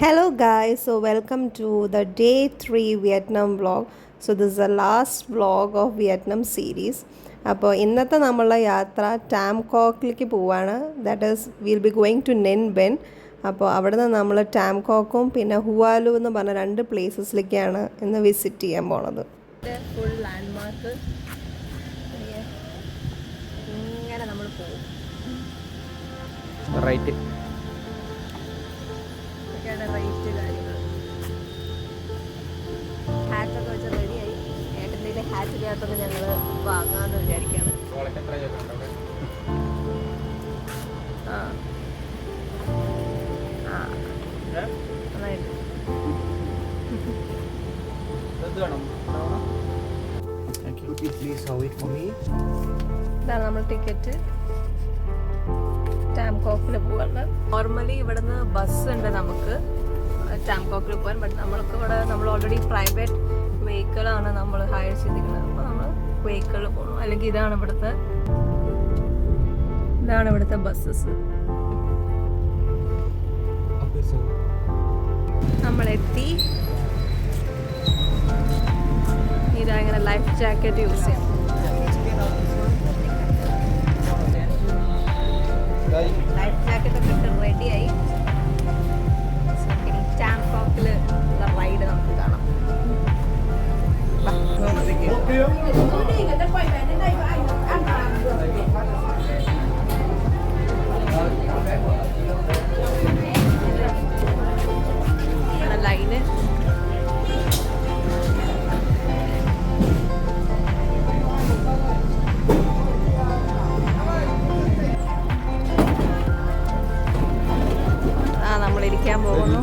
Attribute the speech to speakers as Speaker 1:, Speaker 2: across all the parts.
Speaker 1: Hello guys, so welcome to the day 3 Vietnam vlog. So this is the last vlog of Vietnam series. അപ്പോൾ ഇന്നത്തെ നമ്മളുടെ യാത്ര ടാംകോക്കിലേക്ക് പോവാണ്. That is will be going to Ninh Binh. അപ്പോൾ അവിടെ നിന്ന് നമ്മൾ ടാംകോക്കും പിന്നെ ഹുവാലു എന്ന് പറഞ്ഞ രണ്ട് പ്ലേസസിലേക്കാണ് ഇന്ന് വിസിറ്റ് ചെയ്യാൻ പോണത്. ഫുൾ ലാൻഡ്മാർക്ക് ഇങ്ങനെ നമ്മൾ പോകും.
Speaker 2: റൈറ്റ്
Speaker 1: റേറ്റ് കാര്യങ്ങൾ ഹാറ്റൊക്കെ വെച്ച് റെഡിയായി. ഏട്ടൻ്റെ ഹാറ്റ് ചേർത്തൊക്കെ ഞങ്ങൾ വാങ്ങാമെന്ന് വിചാരിക്കുകയാണ്. നന്നായിട്ട് ഇതാണ് നമ്മൾ ടിക്കറ്റ്. ടാംകോക്കിൽ പോകാനുള്ള നോർമലി ഇവിടുന്ന് ബസ് ഉണ്ട് നമുക്ക് ടാംകോക്കിൽ പോകാൻ. ബട്ട് നമ്മൾക്ക് ഇവിടെ നമ്മൾ ഓൾറെഡി പ്രൈവറ്റ് വെഹിക്കിളാണ് നമ്മൾ ഹയർ ചെയ്തിരിക്കുന്നത്. അപ്പോൾ നമ്മൾ വെഹിക്കിളിൽ പോകണം. അല്ലെങ്കിൽ ഇതാണ് ഇവിടുത്തെ ബസ്സസ്. നമ്മളെത്തി. ഇതാ ഇങ്ങനെ ലൈഫ് ജാക്കറ്റ് യൂസ് ചെയ്യാം. ലൈഫ് ജാക്കറ്റൊക്കെ ഇട്ട് റെഡിയായി. ടാംകോക്കിൽ ഉള്ള റൈഡ് നമുക്ക് കാണാം. ലൈന് നമ്മളിരിക്കാൻ പോകുന്നു.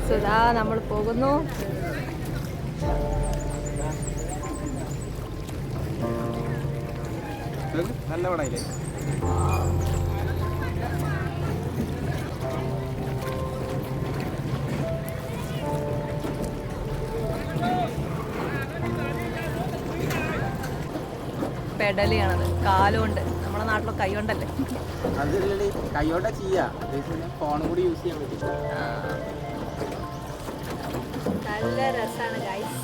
Speaker 1: സുധാ നമ്മൾ പോകുന്നു.
Speaker 2: നല്ല പടയില്ലേ?
Speaker 1: പെഡലിയാണത്, കാലുകൊണ്ട്. നമ്മുടെ നാട്ടിലോ കൈ കൊണ്ടല്ലേ?
Speaker 2: കൈയോടെ ചെയ്യാ, ഫോണും കൂടി യൂസ് ചെയ്യാൻ പറ്റും.
Speaker 1: നല്ല രസമാണ് ഗൈസ്,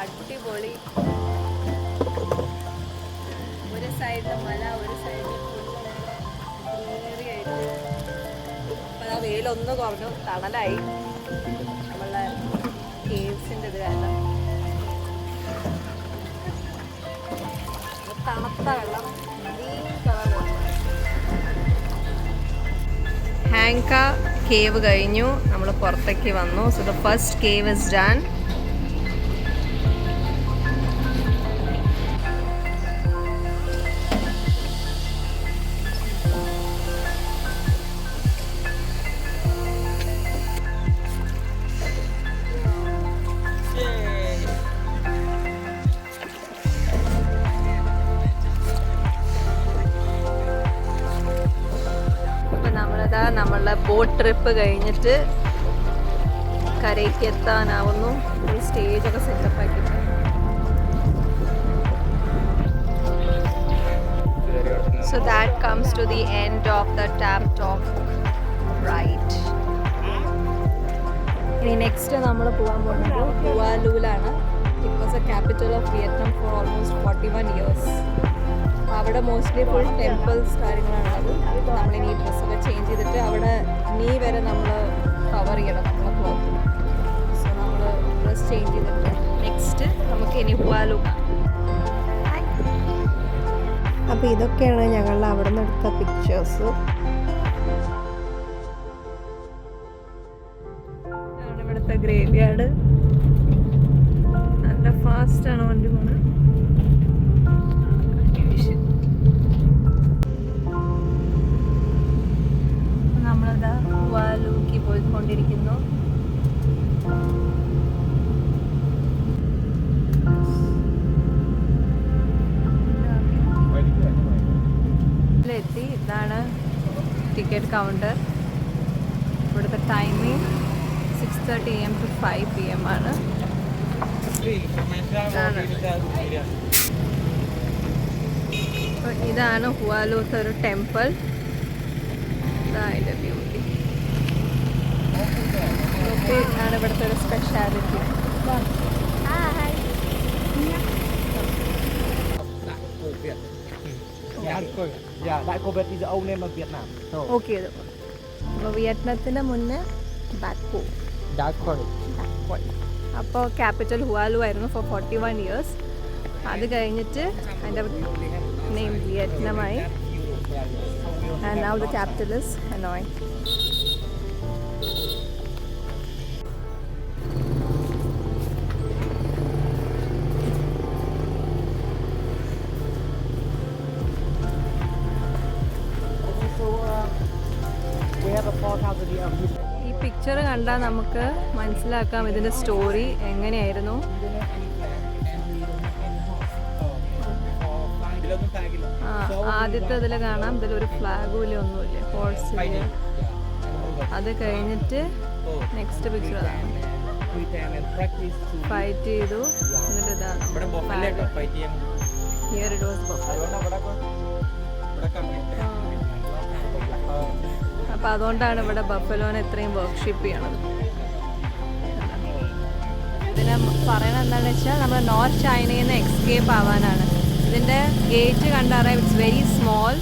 Speaker 1: അടിപൊളി. ഒരു സൈഡിൽ മല, ഒരു സൈഡിൽ ആയിട്ട്. ഇപ്പം ആ വെയിലൊന്ന് കുറഞ്ഞു, തണലായി. നമ്മളുടെ കേവ്സിൻ്റെ ഇത് കാരണം തണുത്ത വെള്ളം. ഹാങ്ക കേവ് കഴിഞ്ഞു, നമ്മൾ പുറത്തേക്ക് വന്നു. So the first cave is done. നമ്മളുടെ ബോട്ട് ട്രിപ്പ് കഴിഞ്ഞിട്ട് കരയ്ക്ക് എത്താനാവുന്നു. ഒരു സ്റ്റേജൊക്കെ സെറ്റപ്പ് ആക്കിയിട്ട് so that comes to the end of the Tam-Tok ride. ഇനി നെക്സ്റ്റ് നമ്മൾ പോകാൻ പോകുന്നത് ഹുവാലൂലാണ്. It was a capital of Vietnam for almost 41 years. അവിടെ മോസ്റ്റ്ലി ഫുൾ ടെമ്പിൾസ് കാര്യങ്ങളാണുള്ളത്. നമ്മളിനി ഡ്രസ്സൊക്കെ ചേഞ്ച് ചെയ്തിട്ട് അവിടെ നീ വരെ നമ്മൾ കവർ ചെയ്യണം നമ്മളെ ക്ലോത്ത്. സോ നമ്മൾ ഡ്രസ്സ് ചേഞ്ച് ചെയ്തിട്ട് നെക്സ്റ്റ് നമുക്ക് ഇനി ഹുവാലു. അപ്പോൾ ഇതൊക്കെയാണ് ഞങ്ങളുടെ അവിടെ നിന്ന് എടുത്ത പിക്ചേഴ്സ്. ഇവിടുത്തെ ഗ്രേവ് യാർഡ്. നല്ല ഫാസ്റ്റാണ് വണ്ടി പോകുന്നത്. നമ്മളിതാ ഹുവാലൂക്ക് പോയിക്കൊണ്ടിരിക്കുന്നു. എത്തി. ഇതാണ് ടിക്കറ്റ് കൗണ്ടർ. ഇവിടുത്തെ ടൈമിംഗ് 6:30 AM to 5 PM ആണ്. ഇതാണ് ഹുവാലൂത്തെ ഒരു ടെമ്പിൾ. ഇതാ ബ്യൂട്ടി. ആണ് ഇവിടുത്തെ ഒരു സ്പെഷ്യാലിറ്റി. ഓക്കെ. അപ്പോൾ വിയറ്റ്നാമത്തിന് മുന്നേ ബാക്കോ. അപ്പോൾ ക്യാപിറ്റൽ ഹുവാലു ആയിരുന്നു ഫോർ 41 years. അത് കഴിഞ്ഞിട്ട് അതിൻ്റെ നെയിം വിയറ്റ്നാമായി. And now the capital is Hanoi. ഈ പിക്ചർ കണ്ടാൽ നമുക്ക് മനസ്സിലാക്കാം ഇതിൻ്റെ സ്റ്റോറി എങ്ങനെയായിരുന്നു. ആദ്യത്തെ ഇതിൽ കാണാം, ഇതിലൊരു ഫ്ലാഗും ഇല്ല, ഒന്നുമില്ല, ഹോഴ്സില്ല. അത് കഴിഞ്ഞിട്ട് നെക്സ്റ്റ് പിക്ചർ അതാണ്, ഫൈറ്റ് ചെയ്തു. എന്നിട്ട് ഇതാണ് ഹിയർ ഇറ്റ് വാസ് ബഫലോ. അപ്പോൾ അതുകൊണ്ടാണ് ഇവിടെ ബഫലോനെ ഇത്രയും വർക്ക്ഷിപ്പ് ചെയ്യണത്. ഇതിനെ പറയണത് എന്താണെന്ന് വെച്ചാൽ നമ്മൾ നോർത്ത് ചൈനയിൽ നിന്ന് എക്സ്കേപ്പ് ആവാനാണ്. ഇതിൻ്റെ ഗേറ്റ് കണ്ടറിയാം, ഇറ്റ്സ് വെരി സ്മോൾ.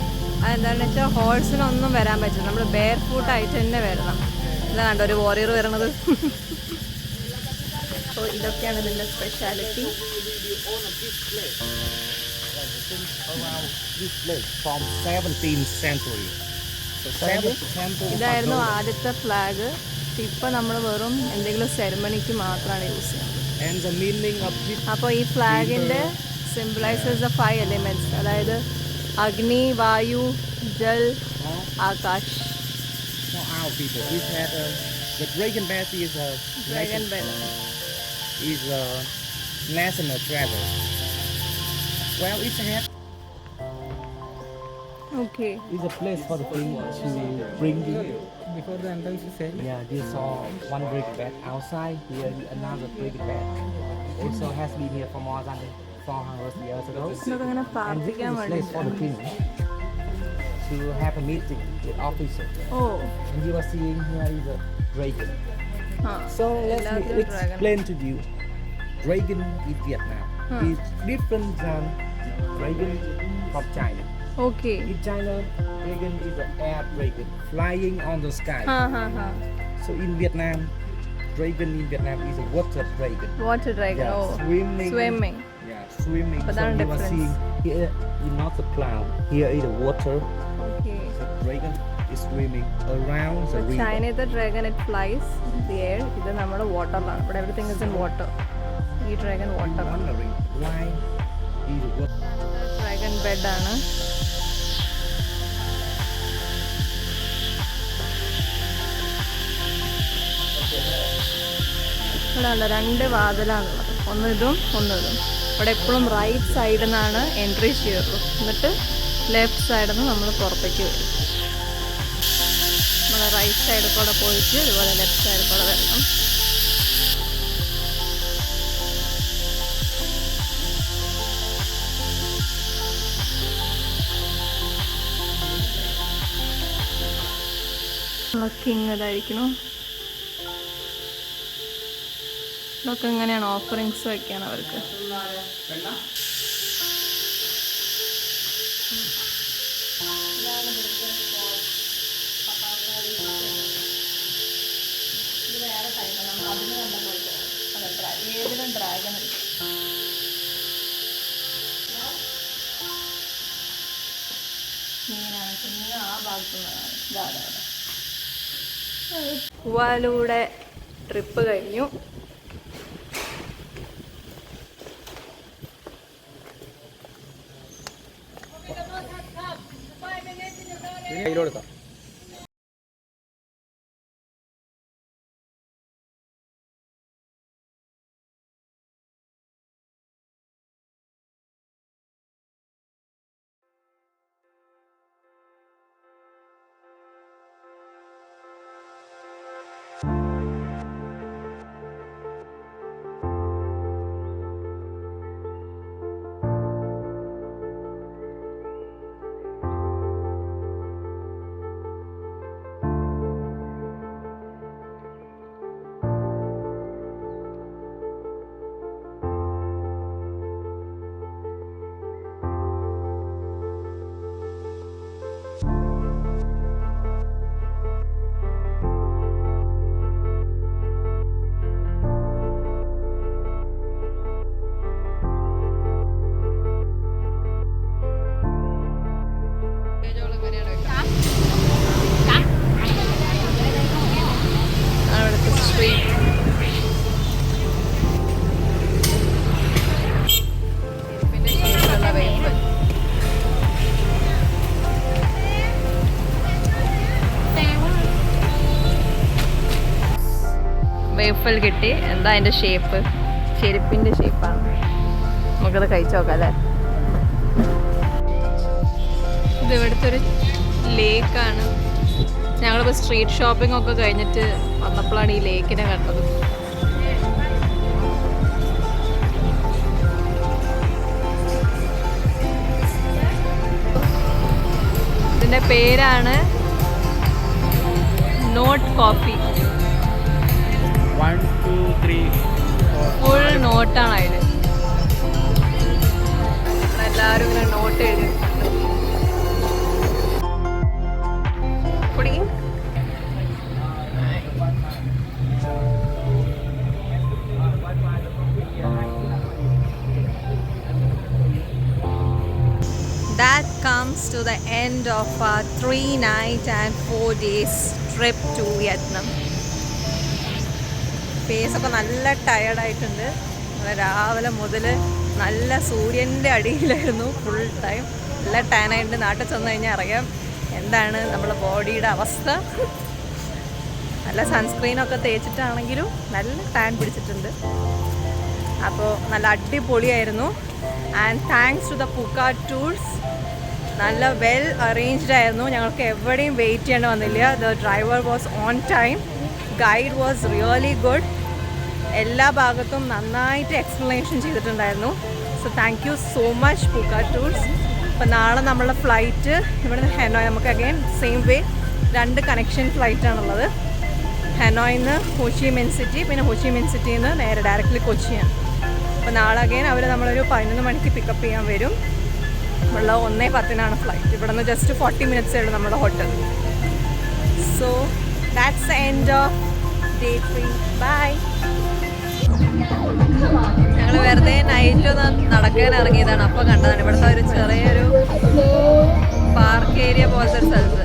Speaker 1: അതെന്താണെന്ന് വെച്ചാൽ ഹോഴ്സിനൊന്നും വരാൻ പറ്റില്ല, നമ്മൾ ബെയർ ഫൂട്ട് ആയിട്ട് തന്നെ വരണം. ഇതാ കണ്ടോ ഒരു വാറിയർ വരണത്. അപ്പോൾ ഇതൊക്കെയാണ് ഇതിൻ്റെ സ്പെഷ്യാലിറ്റി. ഇതായിരുന്നു ആദ്യത്തെ ഫ്ലാഗ്. ഇപ്പം നമ്മൾ വെറും എന്തെങ്കിലും സെറമണിക്ക് മാത്രമാണ് യൂസ് ചെയ്യുന്നത്. അപ്പോൾ ഈ ഫ്ലാഗിൻ്റെ സിംബിളൈസസ് ദ 5 എലിമെൻറ്റ്സ്, അതായത് അഗ്നി, വായു, Jal, Akash.
Speaker 3: Dragon Bath is a national treasure. Well, it's a
Speaker 1: Okay.
Speaker 3: It's a place for the king to bring in.
Speaker 2: Before the entrance is said.
Speaker 3: Yeah, they saw one Dragon Bath outside. Here another Dragon Bath. Also has been here for more than 400 years ago.
Speaker 1: ഇതൊക്കെ ഇങ്ങനെ
Speaker 3: And this is
Speaker 1: പ്രാർത്ഥിക്കാൻ
Speaker 3: a place for the king to have a meeting with officers.
Speaker 1: ഓ
Speaker 3: And you are seeing here is a dragon.
Speaker 1: ആ.
Speaker 3: So let me
Speaker 1: എല്ലാത്തിലും dragon.
Speaker 3: explain to you. Dragon in Vietnam is different than dragon from China.
Speaker 1: Okay.
Speaker 3: In China, dragon is an air dragon flying on the sky.
Speaker 1: ഹാ ഹാ ഹാ.
Speaker 3: So in Vietnam, dragon in Vietnam is a water dragon.
Speaker 1: Water dragon.
Speaker 3: Yeah,
Speaker 1: oh
Speaker 3: swimming.
Speaker 1: Swimming.
Speaker 3: Yeah, swimming.
Speaker 1: But
Speaker 3: So
Speaker 1: that's
Speaker 3: you are
Speaker 1: difference.
Speaker 3: seeing here is not the cloud. Here is the water.
Speaker 1: Okay.
Speaker 3: The dragon is swimming around the river.
Speaker 1: ചൈനത്തെ dragon it flies the air. ഇത് നമ്മുടെ വാട്ടറിലാണ്. ഇവിടെ everything is in water. ഈ dragon
Speaker 3: I'm
Speaker 1: water.
Speaker 3: wondering why is the water.
Speaker 1: Dragon ബെഡാണ്. ഇവിടെ അല്ല, 2 വാതിലാണുള്ളത്, ഒന്ന് ഇതും ഒന്ന് ഇതും. ഇവിടെ എപ്പോഴും റൈറ്റ് സൈഡിൽ നിന്നാണ് എൻട്രി ചെയ്യുള്ളൂ, എന്നിട്ട് ലെഫ്റ്റ് സൈഡിൽ നിന്ന് നമ്മൾ പുറത്തേക്ക് വരും. നമ്മൾ റൈറ്റ് സൈഡിൽ കൂടെ പോയിട്ട് ഇതുപോലെ ലെഫ്റ്റ് സൈഡിൽ കൂടെ വരണം. കിങ് ഇതായിരിക്കണം. ഇതൊക്കെ എങ്ങനെയാണ് ഓഫറിങ്സ് വയ്ക്കാണ് അവർക്ക്. ഏതിലും ഡ്രാഗൺ ഉണ്ട്. ഇങ്ങനെയാണ് പിന്നെ ആ ഭാഗത്തു നിന്നാണ്. ഹുവാലൂടെ ട്രിപ്പ് കഴിഞ്ഞു.
Speaker 2: കയ്യിലെടുക്കാം.
Speaker 1: വാഫൽ കിട്ടി. എന്താ അതിൻ്റെ ഷേപ്പ്? ചെരുപ്പിൻ്റെ ഷേപ്പാണ്. നമുക്കത് കഴിച്ചു നോക്കാം അല്ലേ. ഇത് ഇവിടുത്തെ ഒരു ലേക്കാണ്. ഞങ്ങളിപ്പോൾ സ്ട്രീറ്റ് ഷോപ്പിംഗ് ഒക്കെ കഴിഞ്ഞിട്ട് വന്നപ്പോഴാണ് ഈ ലേക്കിനെ കണ്ടത്. ഇതിൻ്റെ പേരാണ് നോട്ട് കോഫി.
Speaker 2: 1 2 3
Speaker 1: ഫുൾ നോട്ടാണ് അതിൽ. എല്ലാവരും ഇങ്ങനെ നോട്ട് എഴുതിയിട്ടുണ്ട്. കുടി. That comes to the end of our 3-night and 4 days trip to Vietnam. ഫേസൊക്കെ നല്ല ടയർഡായിട്ടുണ്ട്. രാവിലെ മുതൽ നല്ല സൂര്യൻ്റെ അടിയിലായിരുന്നു ഫുൾ ടൈം. നല്ല ടാനായിട്ട് നാട്ടിൽ ചെന്ന് കഴിഞ്ഞാൽ അറിയാം എന്താണ് നമ്മുടെ ബോഡിയുടെ അവസ്ഥ. നല്ല സൺസ്ക്രീനൊക്കെ തേച്ചിട്ടാണെങ്കിലും നല്ല ടാൻ പിടിച്ചിട്ടുണ്ട്. അപ്പോൾ നല്ല അടിപൊളിയായിരുന്നു. And thanks to the Pukkat tours. നല്ല വെൽ അറേഞ്ച്ഡ് ആയിരുന്നു. ഞങ്ങൾക്ക് എവിടെയും വെയിറ്റ് ചെയ്യേണ്ടി വന്നില്ല. The driver was on time. Guide was really good. എല്ലാ ഭാഗത്തും നന്നായിട്ട് എക്സ്പ്ലനേഷൻ ചെയ്തിട്ടുണ്ടായിരുന്നു. So thank you so much Pukkat tours. അപ്പോൾ നാളെ നമ്മളുടെ ഫ്ലൈറ്റ് ഇവിടുന്ന് ഹെനോയ്, നമുക്ക് അഗൈൻ സെയിം വേ 2 കണക്ഷൻ ഫ്ലൈറ്റാണുള്ളത്. ഹെനോയിൽ നിന്ന് ഹോച്ചിമിൻ സിറ്റി, പിന്നെ ഹോച്ചിമിൻ സിറ്റിയിൽ നിന്ന് നേരെ ഡയറക്റ്റ്ലി കൊച്ചിയാണ്. അപ്പോൾ നാളെ അഗൈൻ അവർ നമ്മളൊരു 11 മണിക്ക് പിക്കപ്പ് ചെയ്യാൻ വരും. നമ്മളുടെ 1:10 ഫ്ലൈറ്റ്. ഇവിടെ നിന്ന് ജസ്റ്റ് 40 മിനിറ്റ്സേ ഉള്ളൂ നമ്മുടെ hotel. So that's the end of day 3. Bye. ഞങ്ങൾ വെറുതെ നൈറ്റ് ഒന്ന് നടക്കാൻ ഇറങ്ങിയതാണ്. അപ്പോൾ കണ്ടതാണ് ഇവിടുത്തെ ഒരു ചെറിയൊരു പാർക്ക് ഏരിയ പോലത്തെ ഒരു സ്ഥലത്ത്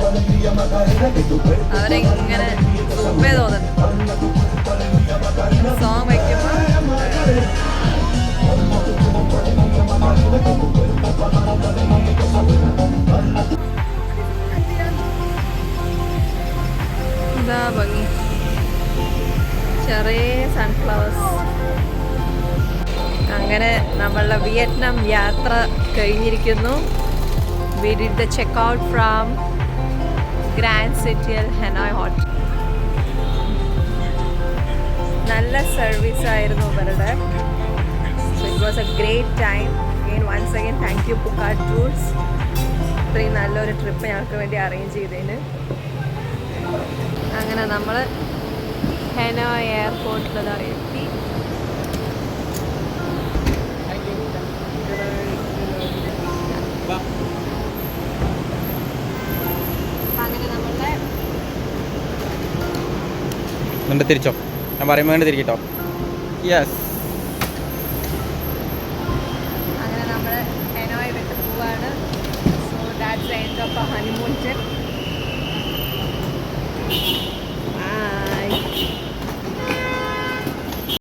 Speaker 1: അവരെങ്ങനെ സൂപ്പേ തോന്നുന്നു. സോങ് വയ്ക്കുമ്പോൾ എന്താ ഭംഗി. ചെറിയ സൺഫ്ലവേഴ്സ്. അങ്ങനെ നമ്മളുടെ വിയറ്റ്നാം യാത്ര കഴിഞ്ഞിരിക്കുന്നു. We did the checkout from Grand City Hanoi Hotel. നല്ല സർവീസ് ആയിരുന്നു ഇവരുടെ. So it was a great time. Again, once again, thank you Pukat Tours. ഇത്രയും നല്ലൊരു ട്രിപ്പ് ഞങ്ങൾക്ക് വേണ്ടി അറേഞ്ച് ചെയ്തതിന്. അങ്ങനെ നമ്മൾ ഹെനോയ് എയർപോർട്ടിൽ എത്തി.
Speaker 2: എന്നിട്ട് തിരിച്ചോ, ഞാൻ പറയുമ്പോൾ വേണ്ടി തിരിക്കട്ടോ. യെസ്.
Speaker 1: അങ്ങനെ നമ്മൾ ഹെനോയ് വിട്ട് പോവാണ്. So that's the end of our honeymoon trip.